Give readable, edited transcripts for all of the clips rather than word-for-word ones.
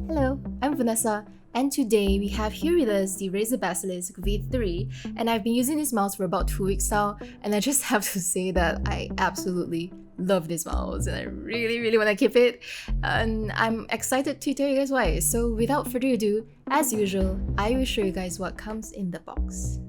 Hello, I'm Vanessa, and today we have here with us the Razer Basilisk V3, and I've been using this mouse for about 2 weeks now, and I just have to say that I absolutely love this mouse, and I really want to keep it, and I'm excited to tell you guys why. So without further ado, as usual, I will show you guys what comes in the box.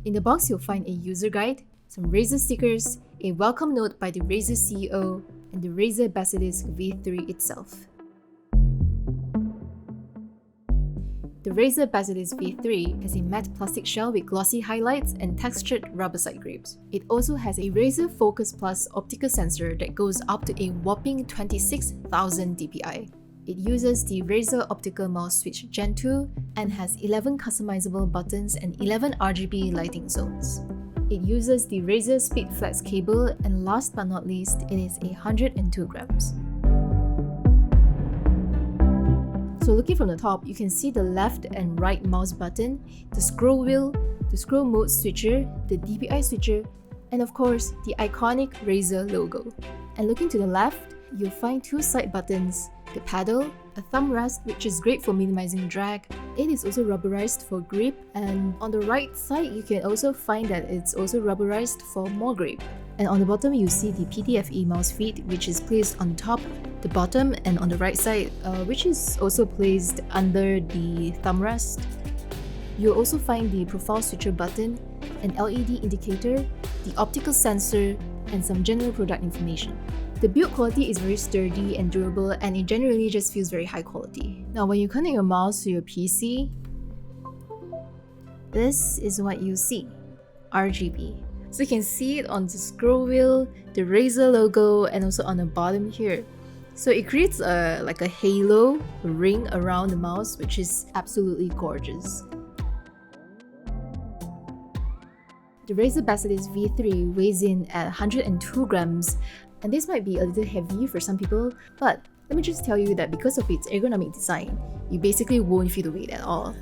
In the box, you'll find a user guide, some Razer stickers, a welcome note by the Razer CEO, and the Razer Basilisk V3 itself. The Razer Basilisk V3 has a matte plastic shell with glossy highlights and textured rubber side grips. It also has a Razer Focus Plus optical sensor that goes up to a whopping 26,000 dpi. It uses the Razer Optical Mouse Switch Gen 2 and has 11 customizable buttons and 11 RGB lighting zones. It uses the Razer Speed Flex cable, and last but not least, it is 102 grams. So looking from the top, you can see the left and right mouse button, the scroll wheel, the scroll mode switcher, the DPI switcher, and of course, the iconic Razer logo. And looking to the left, you'll find two side buttons, the paddle, a thumb rest which is great for minimizing drag. It is also rubberized for grip, and on the right side you can also find that it's also rubberized for more grip. And on the bottom you see the PTFE mouse feet, which is placed on top, the bottom, and on the right side, which is also placed under the thumb rest. You'll also find the profile switcher button, an LED indicator, the optical sensor, and some general product information. The build quality is very sturdy and durable, and it generally just feels very high quality. Now when you connect your mouse to your PC, this is what you see, RGB. So you can see it on the scroll wheel, the Razer logo, and also on the bottom here. So it creates like a halo, a ring around the mouse, which is absolutely gorgeous. The Razer Basilisk V3 weighs in at 102 grams, and this might be a little heavy for some people, but let me just tell you that because of its ergonomic design, you basically won't feel the weight at all.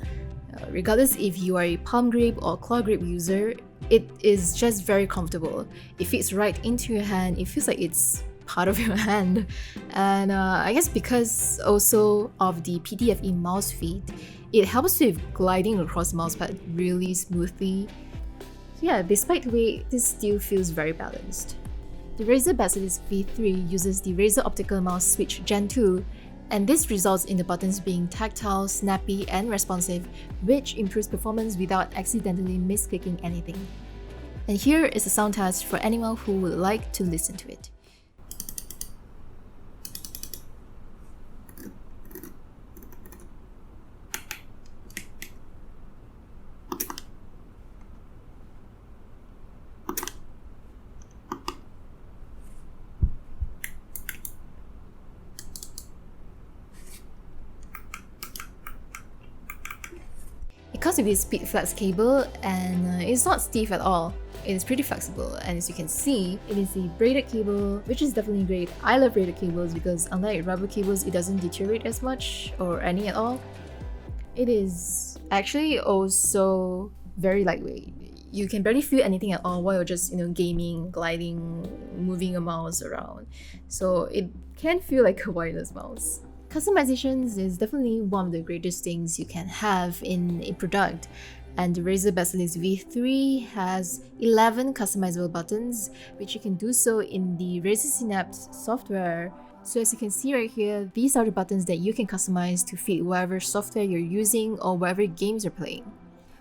Regardless if you are a palm grip or claw grip user, it is just very comfortable. It fits right into your hand, it feels like it's part of your hand. And I guess because also of the PTFE mouse feet, it helps with gliding across the mousepad really smoothly. So yeah, despite weight, this still feels very balanced. The Razer Basilisk V3 uses the Razer Optical Mouse Switch Gen 2, and this results in the buttons being tactile, snappy, and responsive, which improves performance without accidentally misclicking anything. And here is a sound test for anyone who would like to listen to it. It comes with this Speed Flex cable, and it's not stiff at all. It is pretty flexible, and as you can see, it is a braided cable, which is definitely great. I love braided cables because unlike rubber cables, it doesn't deteriorate as much or any at all. It is actually also very lightweight. You can barely feel anything at all while you're just gaming, gliding, moving a mouse around. So it can feel like a wireless mouse. Customizations is definitely one of the greatest things you can have in a product, and the Razer Basilisk V3 has 11 customizable buttons, which you can do so in the Razer Synapse software. So as you can see right here, these are the buttons that you can customize to fit whatever software you're using or whatever games you're playing.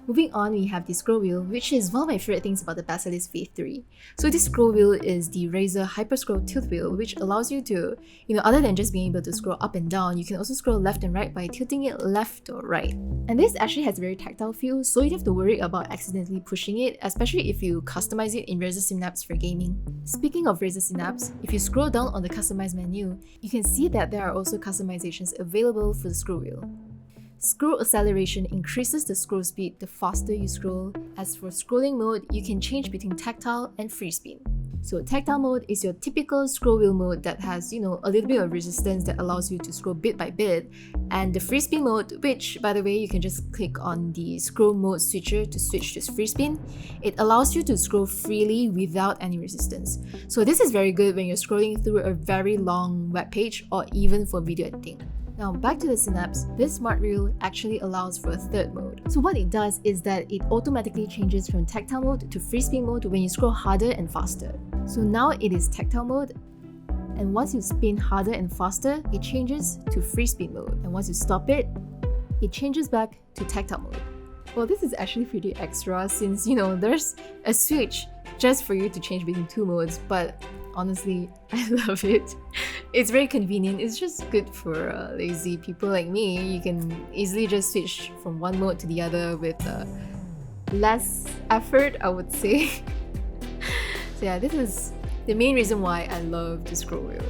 Moving on, we have the scroll wheel, which is one of my favorite things about the Basilisk V3. So this scroll wheel is the Razer Hyper Scroll Tilt Wheel, which allows you to, other than just being able to scroll up and down, you can also scroll left and right by tilting it left or right. And this actually has a very tactile feel, so you don't have to worry about accidentally pushing it, especially if you customize it in Razer Synapse for gaming. Speaking of Razer Synapse, if you scroll down on the Customize menu, you can see that there are also customizations available for the scroll wheel. Scroll acceleration increases the scroll speed the faster you scroll. As for scrolling mode, you can change between tactile and free spin. So tactile mode is your typical scroll wheel mode that has, a little bit of resistance that allows you to scroll bit by bit. And the free spin mode, which by the way, you can just click on the scroll mode switcher to switch to free spin. It allows you to scroll freely without any resistance. So this is very good when you're scrolling through a very long web page or even for video editing. Now back to the Synapse, this smart wheel actually allows for a third mode. So what it does is that it automatically changes from tactile mode to free spin mode when you scroll harder and faster. So now it is tactile mode, and once you spin harder and faster, it changes to free spin mode. And once you stop it, it changes back to tactile mode. Well, this is actually pretty extra since, there's a switch just for you to change between two modes, but honestly, I love it. It's very convenient. It's just good for lazy people like me. You can easily just switch from one mode to the other with less effort, I would say. So yeah, this is the main reason why I love the scroll wheel.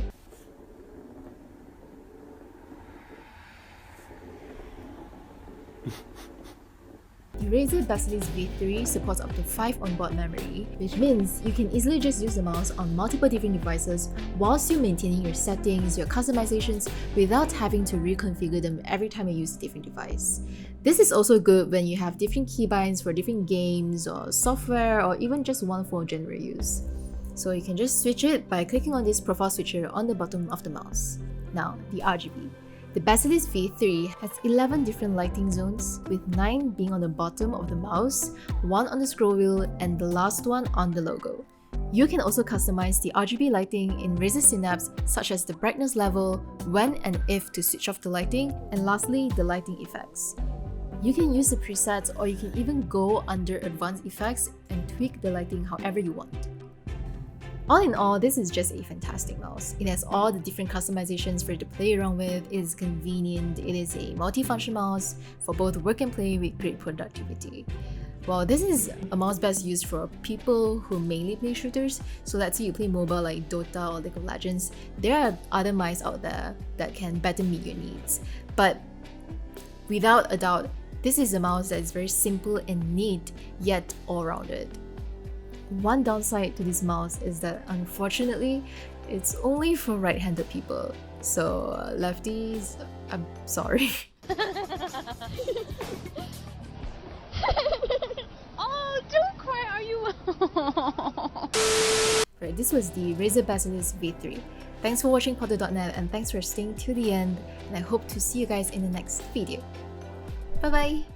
The Razer Basilisk V3 supports up to 5 onboard memory, which means you can easily just use the mouse on multiple different devices whilst you're maintaining your settings, your customizations, without having to reconfigure them every time you use a different device. This is also good when you have different keybinds for different games or software, or even just one for general use. So you can just switch it by clicking on this profile switcher on the bottom of the mouse. Now, the RGB. The Basilisk V3 has 11 different lighting zones, with 9 being on the bottom of the mouse, 1 on the scroll wheel, and the last one on the logo. You can also customize the RGB lighting in Razer Synapse, such as the brightness level, when and if to switch off the lighting, and lastly, the lighting effects. You can use the presets, or you can even go under advanced effects and tweak the lighting however you want. All in all, this is just a fantastic mouse. It has all the different customizations for you to play around with, it is convenient, it is a multi-function mouse for both work and play with great productivity. Well, this is a mouse best used for people who mainly play shooters, so let's say you play mobile like Dota or League of Legends, there are other mice out there that can better meet your needs. But without a doubt, this is a mouse that is very simple and neat, yet all-rounded. One downside to this mouse is that unfortunately, it's only for right-handed people. So lefties, I'm sorry. Oh, don't cry, are you? Right, this was the Razer Basilisk V3. Thanks for watching Pokde.net and thanks for staying till the end, and I hope to see you guys in the next video. Bye bye!